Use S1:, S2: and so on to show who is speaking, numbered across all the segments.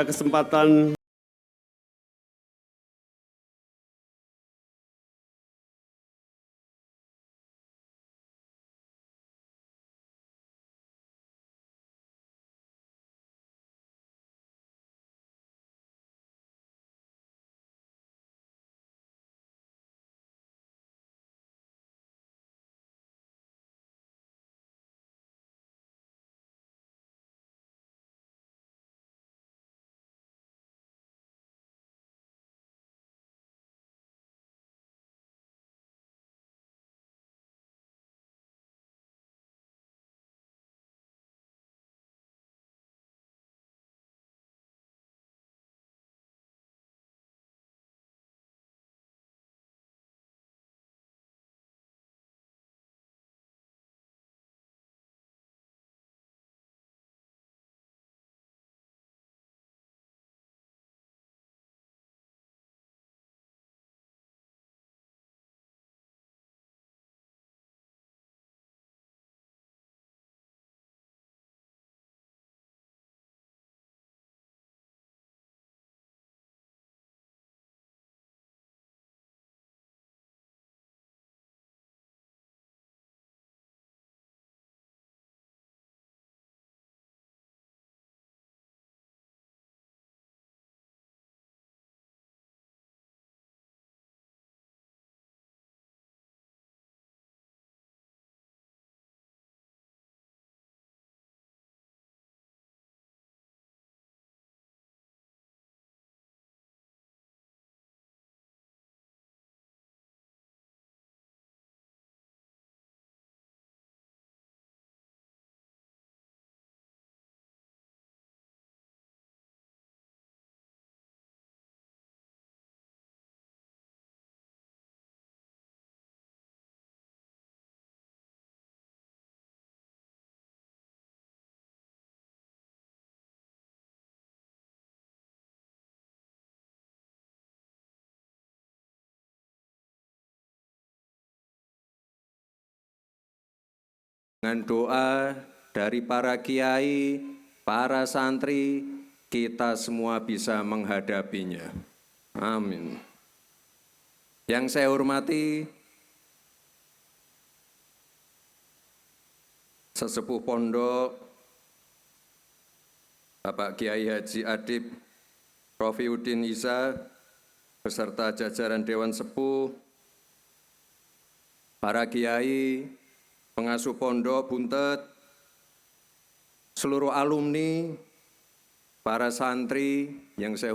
S1: pada kesempatan
S2: dengan doa dari para kiai, para santri, kita semua bisa menghadapinya. Amin. Yang saya hormati Sesepuh Pondok, Bapak Kiai Haji Adib Rofiuddin Isa, beserta jajaran Dewan Sepuh, para kiai, pengasuh pondok Buntet, seluruh alumni, para santri yang saya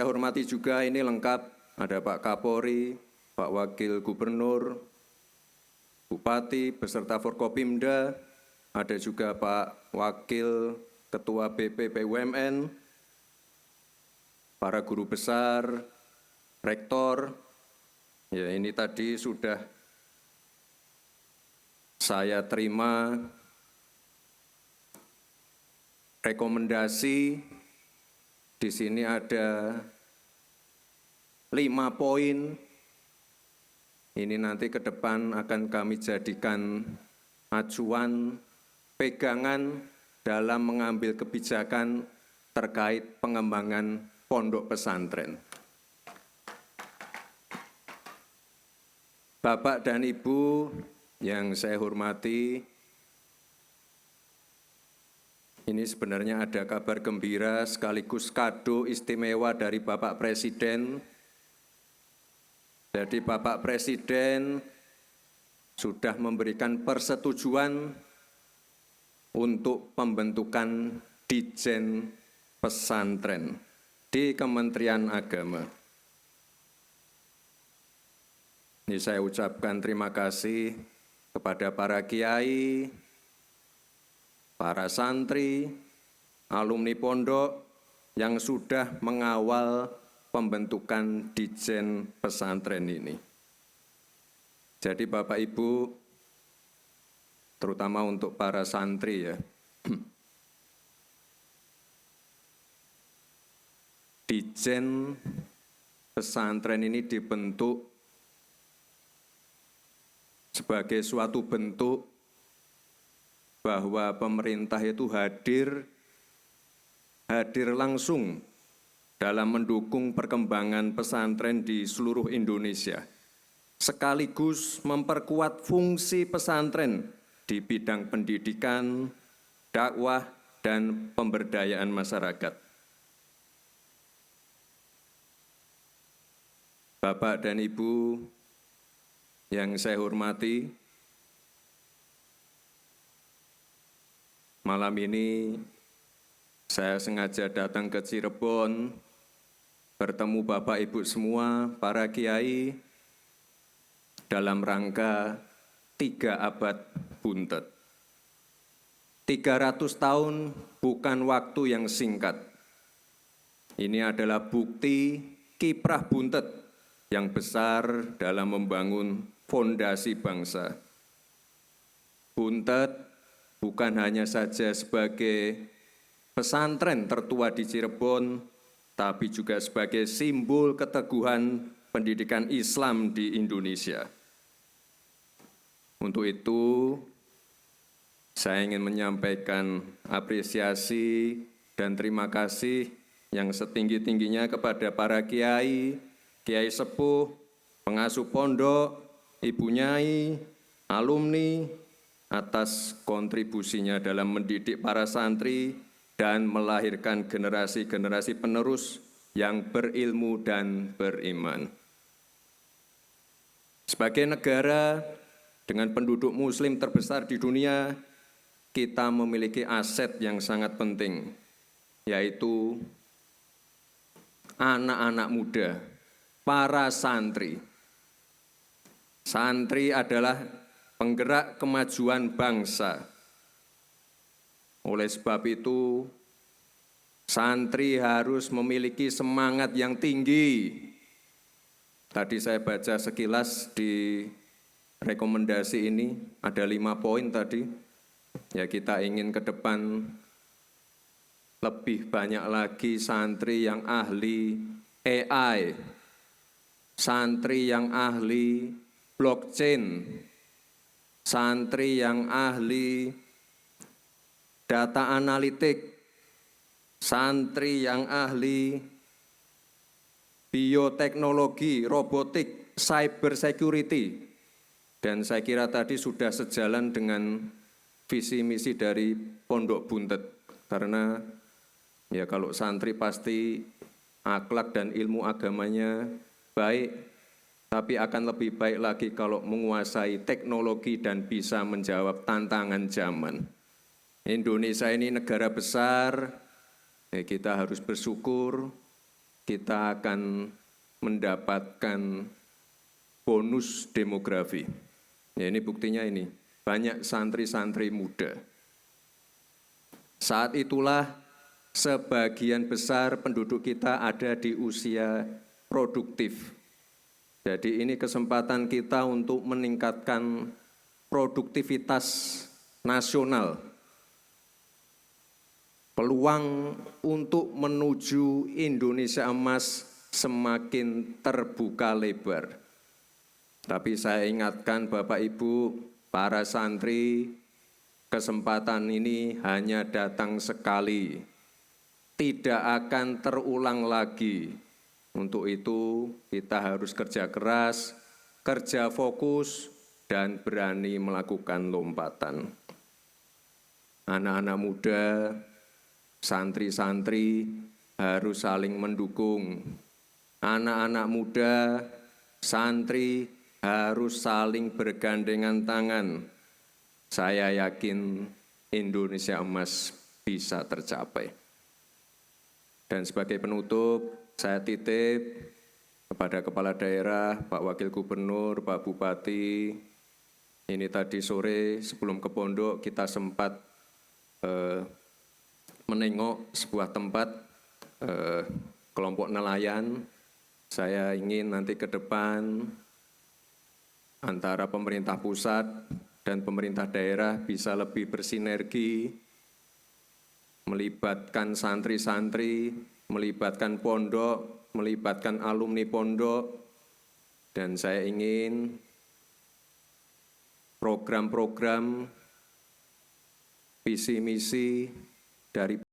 S2: hormati juga ini lengkap, ada Pak Kapolri, Pak Wakil Gubernur, Bupati, beserta Forkopimda, ada juga Pak Wakil Ketua BP BUMN, para guru besar, rektor, ya ini tadi sudah saya terima rekomendasi. Di sini ada 5 poin. Ini nanti ke depan akan kami jadikan acuan, pegangan dalam mengambil kebijakan terkait pengembangan pondok pesantren. Bapak dan Ibu yang saya hormati, ini sebenarnya ada kabar gembira sekaligus kado istimewa dari Bapak Presiden. Jadi Bapak Presiden sudah memberikan persetujuan untuk pembentukan Ditjen Pesantren di Kementerian Agama. Ini saya ucapkan terima kasih kepada para kiai, para santri, alumni pondok yang sudah mengawal pembentukan Ditjen Pesantren ini. Jadi Bapak Ibu, terutama untuk para santri ya, Ditjen Pesantren ini dibentuk sebagai suatu bentuk bahwa pemerintah itu hadir hadir langsung dalam mendukung perkembangan pesantren di seluruh Indonesia, sekaligus memperkuat fungsi pesantren di bidang pendidikan, dakwah, dan pemberdayaan masyarakat. Bapak dan Ibu yang saya hormati, malam ini saya sengaja datang ke Cirebon, bertemu Bapak Ibu semua, para kiai, dalam rangka 3 abad Buntet. 300 tahun bukan waktu yang singkat. Ini adalah bukti kiprah Buntet yang besar dalam membangun fondasi bangsa. Buntet bukan hanya saja sebagai pesantren tertua di Cirebon, tapi juga sebagai simbol keteguhan pendidikan Islam di Indonesia. Untuk itu, saya ingin menyampaikan apresiasi dan terima kasih yang setinggi-tingginya kepada para kiai, kiai sepuh, pengasuh pondok, ibu nyai, alumni, atas kontribusinya dalam mendidik para santri dan melahirkan generasi-generasi penerus yang berilmu dan beriman. Sebagai negara dengan penduduk muslim terbesar di dunia, kita memiliki aset yang sangat penting, yaitu anak-anak muda, para santri. Santri adalah penggerak kemajuan bangsa. Oleh sebab itu, santri harus memiliki semangat yang tinggi. Tadi saya baca sekilas di rekomendasi ini, ada 5 poin tadi. Ya, kita ingin ke depan lebih banyak lagi santri yang ahli AI, santri yang ahli blockchain, santri yang ahli data analitik, santri yang ahli bioteknologi, robotik, cyber security. Dan saya kira tadi sudah sejalan dengan visi misi dari Pondok Buntet. Karena ya kalau santri pasti akhlak dan ilmu agamanya baik, tapi akan lebih baik lagi kalau menguasai teknologi dan bisa menjawab tantangan zaman. Indonesia ini negara besar, ya kita harus bersyukur kita akan mendapatkan bonus demografi. Ya ini buktinya ini, banyak santri-santri muda. Saat itulah sebagian besar penduduk kita ada di usia produktif. Jadi ini kesempatan kita untuk meningkatkan produktivitas nasional. Peluang untuk menuju Indonesia emas semakin terbuka lebar. Tapi saya ingatkan Bapak Ibu, para santri, kesempatan ini hanya datang sekali. Tidak akan terulang lagi. Untuk itu kita harus kerja keras, kerja fokus, dan berani melakukan lompatan. Anak-anak muda, santri-santri harus saling mendukung. Anak-anak muda, santri harus saling bergandengan tangan. Saya yakin Indonesia emas bisa tercapai. Dan sebagai penutup, saya titip kepada Kepala Daerah, Pak Wakil Gubernur, Pak Bupati. Ini tadi sore sebelum ke pondok kita sempat menengok sebuah tempat kelompok nelayan. Saya ingin nanti ke depan antara pemerintah pusat dan pemerintah daerah bisa lebih bersinergi, melibatkan santri-santri, melibatkan pondok, melibatkan alumni pondok, dan saya ingin program-program visi misi dari